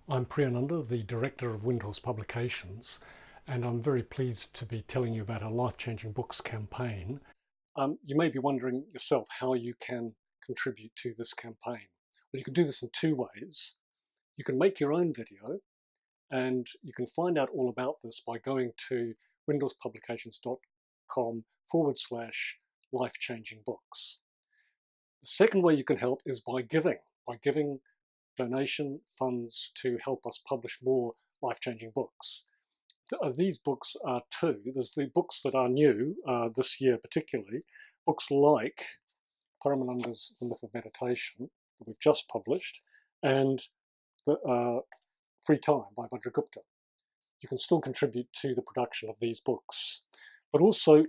I'm Priyananda, the Director of Windhorse Publications, and I'm very pleased to be telling you about our Life-Changing Books campaign. You may be wondering yourself how you can contribute to this campaign. Well, you can do this in two ways. You can make your own video, and you can find out all about this by going to windhorsepublications.com/life-changing books. The second way you can help is by giving donation funds to help us publish more life-changing books. These books are two. There's the books that are new this year particularly, books like Paramananda's The Myth of Meditation that we've just published, and the Free Time by Vajragupta. You can still contribute to the production of these books. But also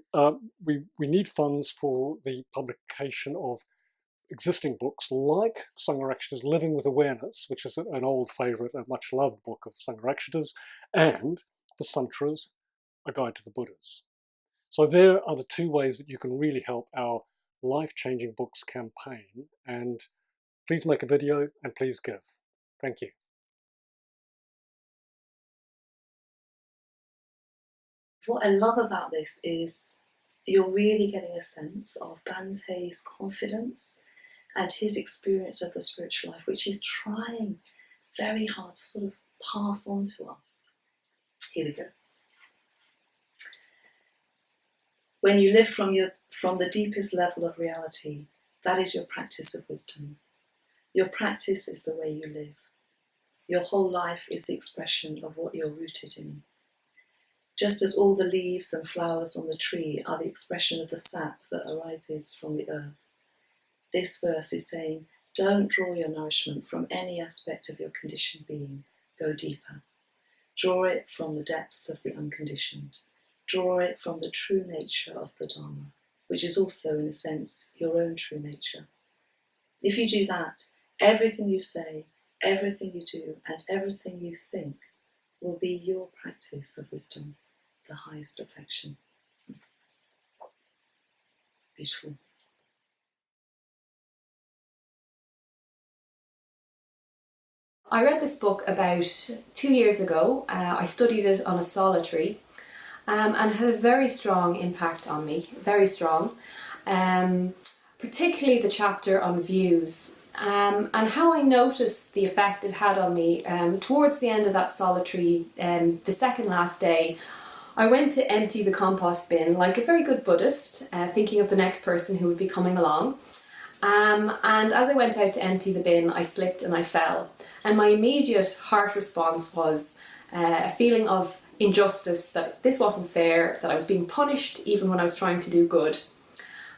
we need funds for the publication of existing books like Sangharakshita's Living with Awareness, which is an old favourite, a much loved book of Sangharakshita's, and the Sutras, A Guide to the Buddhas. So there are the two ways that you can really help our Life-Changing Books campaign, and please make a video and please give. Thank you. What I love about this is you're really getting a sense of Bante's confidence and his experience of the spiritual life, which he's trying very hard to sort of pass on to us. Here we go. When you live from the deepest level of reality, that is your practice of wisdom. Your practice is the way you live. Your whole life is the expression of what you're rooted in. Just as all the leaves and flowers on the tree are the expression of the sap that arises from the earth. This verse is saying, don't draw your nourishment from any aspect of your conditioned being. Go deeper. Draw it from the depths of the unconditioned. Draw it from the true nature of the Dharma, which is also, in a sense, your own true nature. If you do that, everything you say, everything you do, and everything you think will be your practice of wisdom, the highest perfection. Beautiful. I read this book about 2 years ago. I studied it on a solitary and had a very strong impact on me, very strong. Particularly the chapter on views and how I noticed the effect it had on me. Towards the end of that solitary, the second last day, I went to empty the compost bin like a very good Buddhist, thinking of the next person who would be coming along. And as I went out to empty the bin, I slipped and I fell. And my immediate heart response was a feeling of injustice, that this wasn't fair, that I was being punished even when I was trying to do good.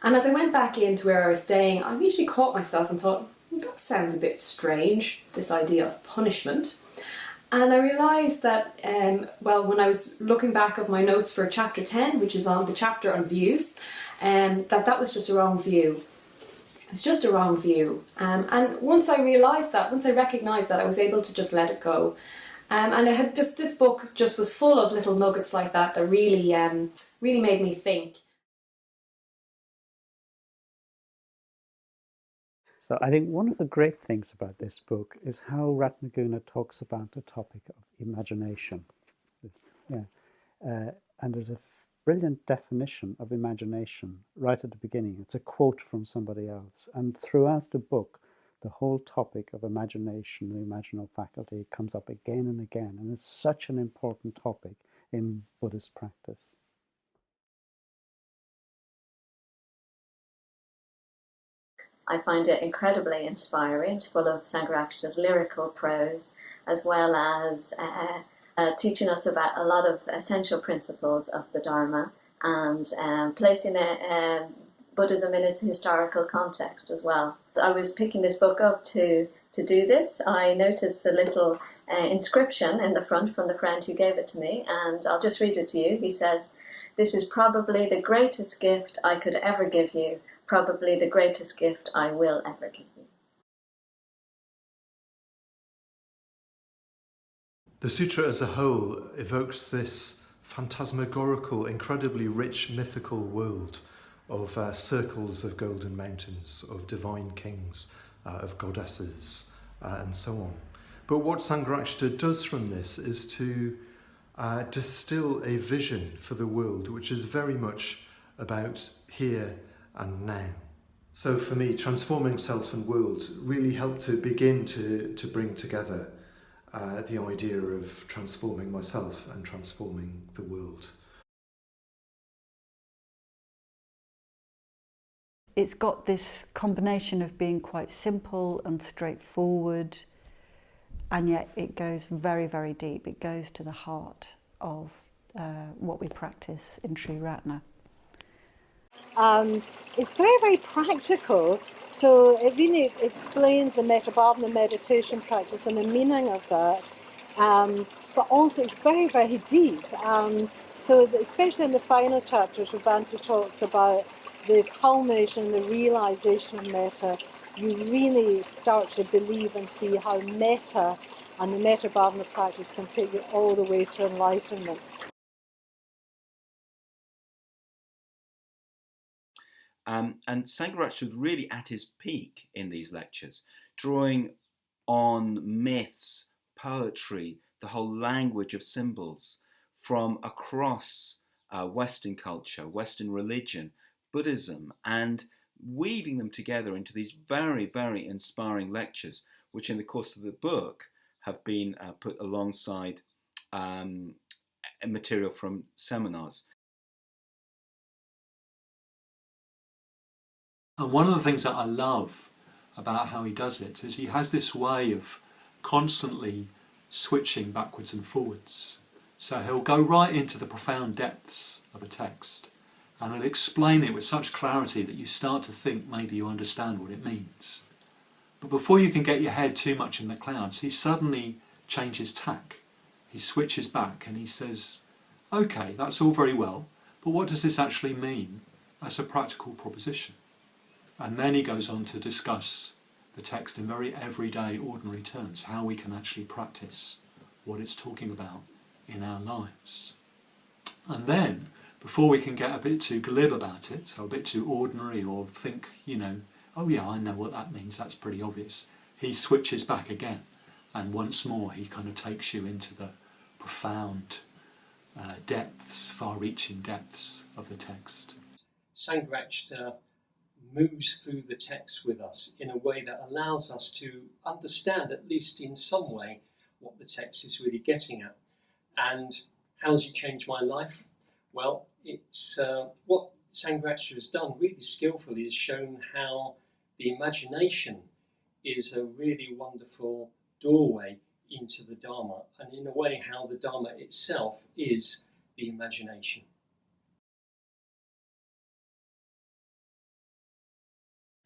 And as I went back into where I was staying, I immediately caught myself and thought, that sounds a bit strange, this idea of punishment. And I realised that, when I was looking back of my notes for chapter 10, which is on the chapter on views, that was just a wrong view. It's just a wrong view. And once I realised that, once I recognised that, I was able to just let it go. And I had this book just was full of little nuggets like that really, really made me think. So I think one of the great things about this book is how Ratnaguna talks about the topic of imagination. And there's a brilliant definition of imagination right at the beginning. It's a quote from somebody else. And throughout the book, the whole topic of imagination, the imaginal faculty, comes up again and again. And it's such an important topic in Buddhist practice. I find it incredibly inspiring. It's full of Sangharakshita's lyrical prose, as well as teaching us about a lot of essential principles of the Dharma, and placing Buddhism in its historical context as well. I was picking this book up to do this. I noticed the little inscription in the front from the friend who gave it to me, and I'll just read it to you. He says, "This is probably the greatest gift I could ever give you, probably the greatest gift I will ever give you." The sutra as a whole evokes this phantasmagorical, incredibly rich mythical world of circles of golden mountains, of divine kings, of goddesses, and so on. But what Sangharakshita does from this is to distill a vision for the world, which is very much about here and now. So for me, transforming self and world really helped to begin to bring together the idea of transforming myself and transforming the world. It's got this combination of being quite simple and straightforward, and yet it goes very, very deep. It goes to the heart of what we practice in Triratna. It's very, very practical, so it really explains the Metabhavana meditation practice and the meaning of that, but also it's very, very deep. So especially in the final chapters where Bhante talks about the culmination, the realization of metta, you really start to believe and see how metta and the Metabhavana practice can take you all the way to enlightenment. And Sangharakshita was really at his peak in these lectures, drawing on myths, poetry, the whole language of symbols from across Western culture, Western religion, Buddhism, and weaving them together into these very, very inspiring lectures, which in the course of the book have been put alongside material from seminars. And one of the things that I love about how he does it is he has this way of constantly switching backwards and forwards. So he'll go right into the profound depths of a text and he'll explain it with such clarity that you start to think maybe you understand what it means. But before you can get your head too much in the clouds, he suddenly changes tack. He switches back and he says, okay, that's all very well, but what does this actually mean as a practical proposition? And then he goes on to discuss the text in very everyday, ordinary terms, how we can actually practice what it's talking about in our lives. And then, before we can get a bit too glib about it, or a bit too ordinary, or think, oh yeah, I know what that means, that's pretty obvious, he switches back again, and once more he kind of takes you into the profound depths, far-reaching depths of the text. Sangharakshita moves through the text with us in a way that allows us to understand, at least in some way, what the text is really getting at. And how has it changed my life? Well, it's what Sangharakshita has done really skillfully is shown how the imagination is a really wonderful doorway into the Dharma, and in a way how the Dharma itself is the imagination.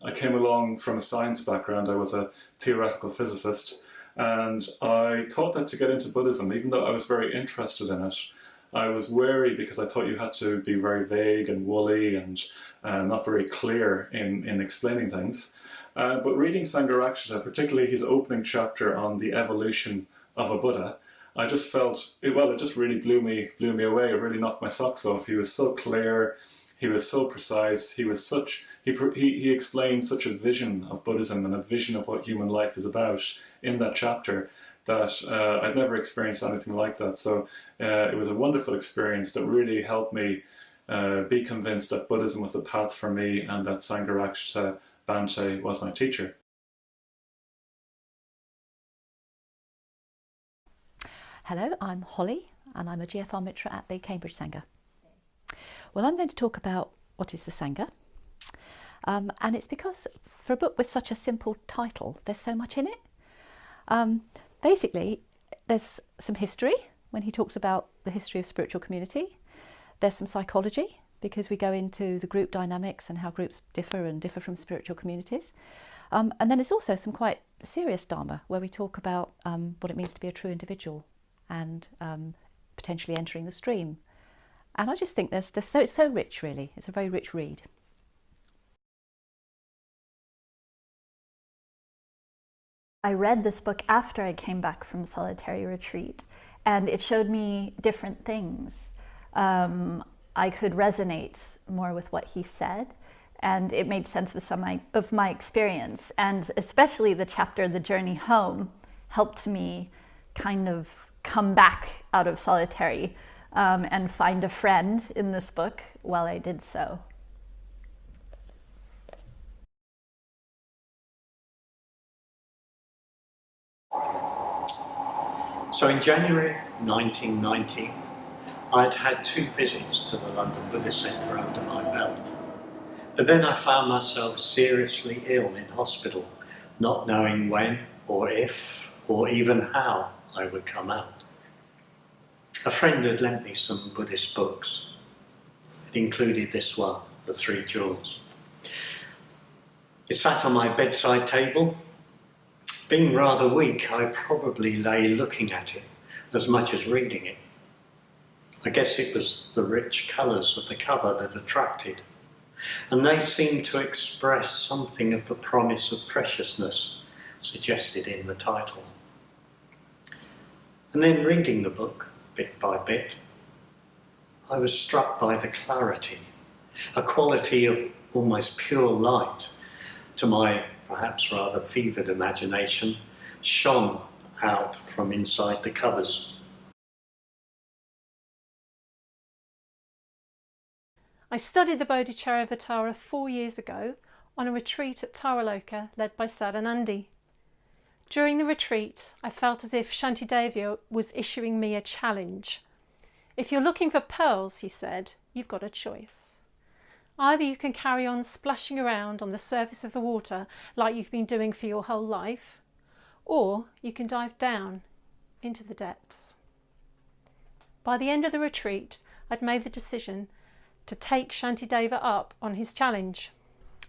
I came along from a science background. I was a theoretical physicist, and I thought that to get into Buddhism, even though I was very interested in it, I was wary because I thought you had to be very vague and woolly and not very clear in explaining things. But reading Sangharakshita, particularly his opening chapter on the evolution of a Buddha, I just felt, it just really blew me away. It really knocked my socks off. He was so clear, he was so precise, he explained such a vision of Buddhism and a vision of what human life is about in that chapter that I'd never experienced anything like that. So it was a wonderful experience that really helped me be convinced that Buddhism was the path for me and that Sangharakshita Bhante was my teacher. Hello, I'm Holly and I'm a GFR Mitra at the Cambridge Sangha. Well, I'm going to talk about what is the Sangha. And it's because for a book with such a simple title, there's so much in it. Basically, there's some history when he talks about the history of spiritual community. There's some psychology because we go into the group dynamics and how groups differ from spiritual communities. And then there's also some quite serious Dharma where we talk about what it means to be a true individual and potentially entering the stream. And I just think it's so rich, really. It's a very rich read. I read this book after I came back from solitary retreat, and it showed me different things. I could resonate more with what he said, and it made sense with some of my experience, and especially the chapter, The Journey Home, helped me kind of come back out of solitary and find a friend in this book while I did so. So in January 1990, I'd had 2 visits to the London Buddhist Centre under my belt. But then I found myself seriously ill in hospital, not knowing when or if or even how I would come out. A friend had lent me some Buddhist books. It included this one, The Three Jewels. It sat on my bedside table. Being rather weak, I probably lay looking at it as much as reading it. I guess it was the rich colours of the cover that attracted, and they seemed to express something of the promise of preciousness suggested in the title. And then reading the book, bit by bit, I was struck by the clarity, a quality of almost pure light to my perhaps rather fevered imagination, shone out from inside the covers. I studied the Bodhicharyavatara 4 years ago on a retreat at Taraloka led by Sadanandi. During the retreat, I felt as if Shantideva was issuing me a challenge. If you're looking for pearls, he said, you've got a choice. Either you can carry on splashing around on the surface of the water like you've been doing for your whole life, or you can dive down into the depths. By the end of the retreat, I'd made the decision to take Shantideva up on his challenge,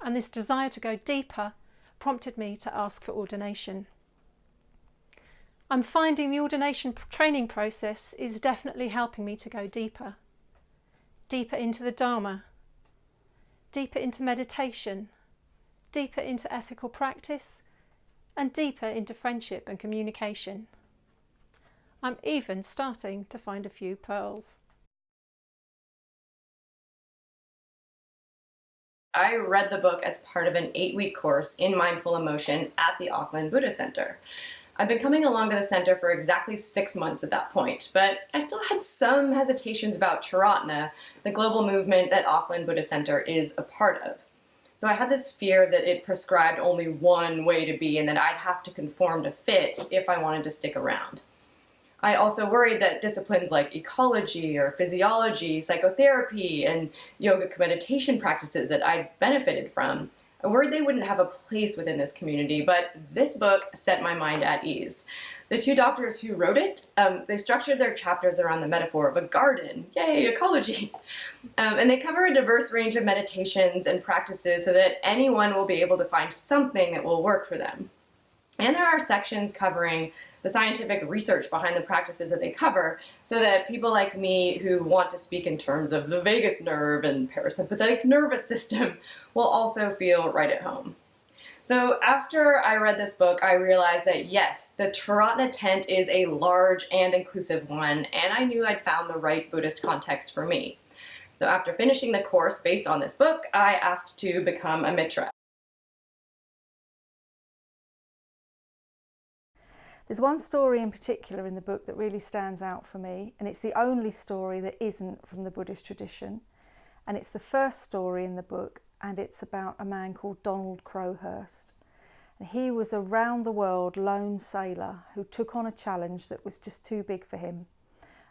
and this desire to go deeper prompted me to ask for ordination. I'm finding the ordination training process is definitely helping me to go deeper. Deeper into the Dharma, deeper into meditation, deeper into ethical practice, and deeper into friendship and communication. I'm even starting to find a few pearls. I read the book as part of an 8-week course in mindful emotion at the Auckland Buddhist Center. I've been coming along to the center for exactly 6 months at that point, but I still had some hesitations about Triratna, the global movement that Auckland Buddhist Center is a part of. So I had this fear that it prescribed only one way to be and that I'd have to conform to fit if I wanted to stick around. I also worried that disciplines like ecology or physiology, psychotherapy, and yogic meditation practices that I'd benefited from, I worried they wouldn't have a place within this community, but this book set my mind at ease. The 2 doctors who wrote it, they structured their chapters around the metaphor of a garden. Yay, ecology! And they cover a diverse range of meditations and practices so that anyone will be able to find something that will work for them. And there are sections covering the scientific research behind the practices that they cover so that people like me who want to speak in terms of the vagus nerve and parasympathetic nervous system will also feel right at home. So after I read this book, I realized that yes, the Triratna tent is a large and inclusive one, and I knew I'd found the right Buddhist context for me. So after finishing the course based on this book, I asked to become a mitra. There's one story in particular in the book that really stands out for me, and it's the only story that isn't from the Buddhist tradition. And it's the first story in the book, and it's about a man called Donald Crowhurst. And he was a round-the-world lone sailor who took on a challenge that was just too big for him.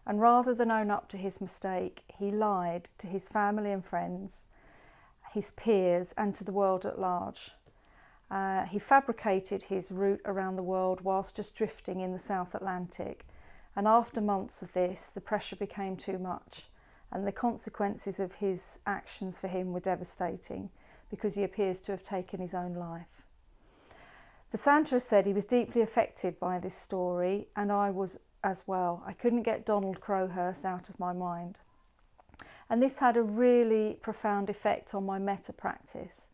And rather than own up to his mistake, he lied to his family and friends, his peers, and to the world at large. He fabricated his route around the world whilst just drifting in the South Atlantic, and after months of this the pressure became too much, and the consequences of his actions for him were devastating because he appears to have taken his own life. Vasanta has said he was deeply affected by this story, and I was as well. I couldn't get Donald Crowhurst out of my mind, and this had a really profound effect on my metta practice,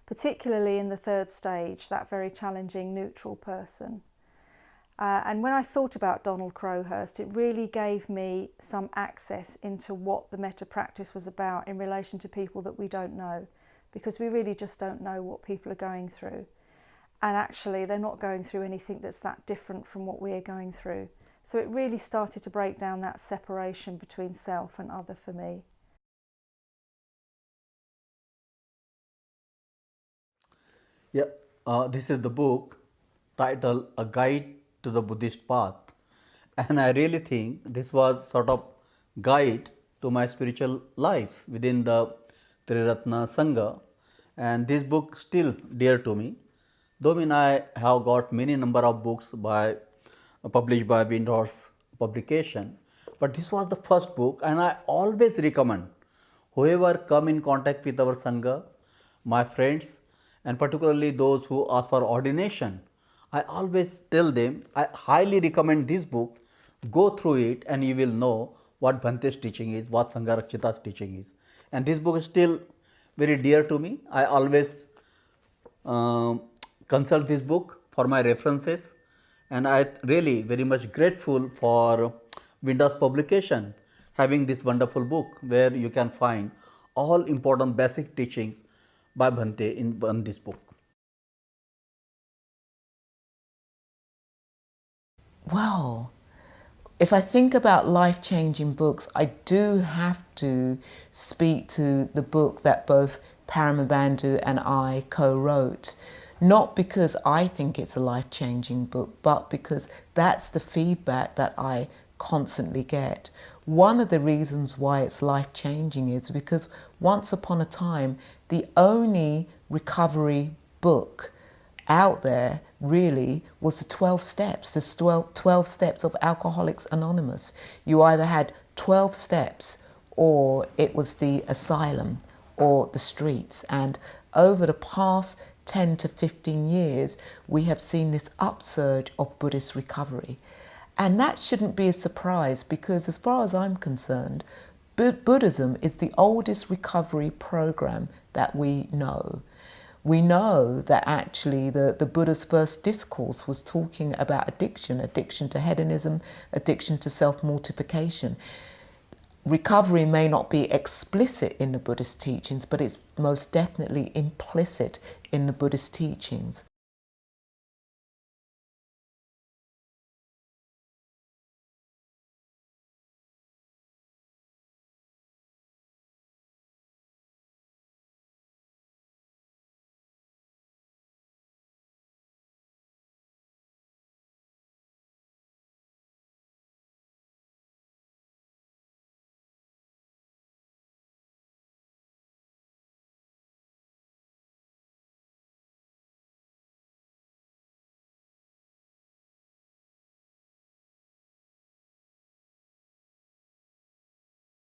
particularly in the 3rd stage, that very challenging neutral person. And when I thought about Donald Crowhurst, it really gave me some access into what the metta practice was about in relation to people that we don't know, because we really just don't know what people are going through. and actually they're not going through anything that's that different from what we're going through. So it really started to break down that separation between self and other for me. Yeah, this is the book titled A Guide to the Buddhist Path. And I really think this was sort of guide to my spiritual life within the Triratna Sangha. And this book still dear to me. Though I have got many number of books published by Windhorse Publication, but this was the first book, and I always recommend whoever come in contact with our Sangha, my friends, and particularly those who ask for ordination, I always tell them, I highly recommend this book, go through it and you will know what Bhante's teaching is, what Sangha Rakshita's teaching is. And this book is still very dear to me. I always consult this book for my references, and I really very much grateful for Windhorse Publication having this wonderful book where you can find all important basic teachings by Bhante in this book. Wow. If I think about life-changing books, I do have to speak to the book that both Paramabandhu and I co-wrote. Not because I think it's a life-changing book, but because that's the feedback that I constantly get. One of the reasons why it's life-changing is because once upon a time, the only recovery book out there really was the 12 steps, the 12 steps of Alcoholics Anonymous. You either had 12 steps or it was the asylum or the streets. And over the past 10 to 15 years, we have seen this upsurge of Buddhist recovery. And that shouldn't be a surprise because as far as I'm concerned, Buddhism is the oldest recovery program that we know. We know that actually the Buddha's first discourse was talking about addiction to hedonism, addiction to self-mortification. Recovery may not be explicit in the Buddhist teachings, but it's most definitely implicit in the Buddhist teachings.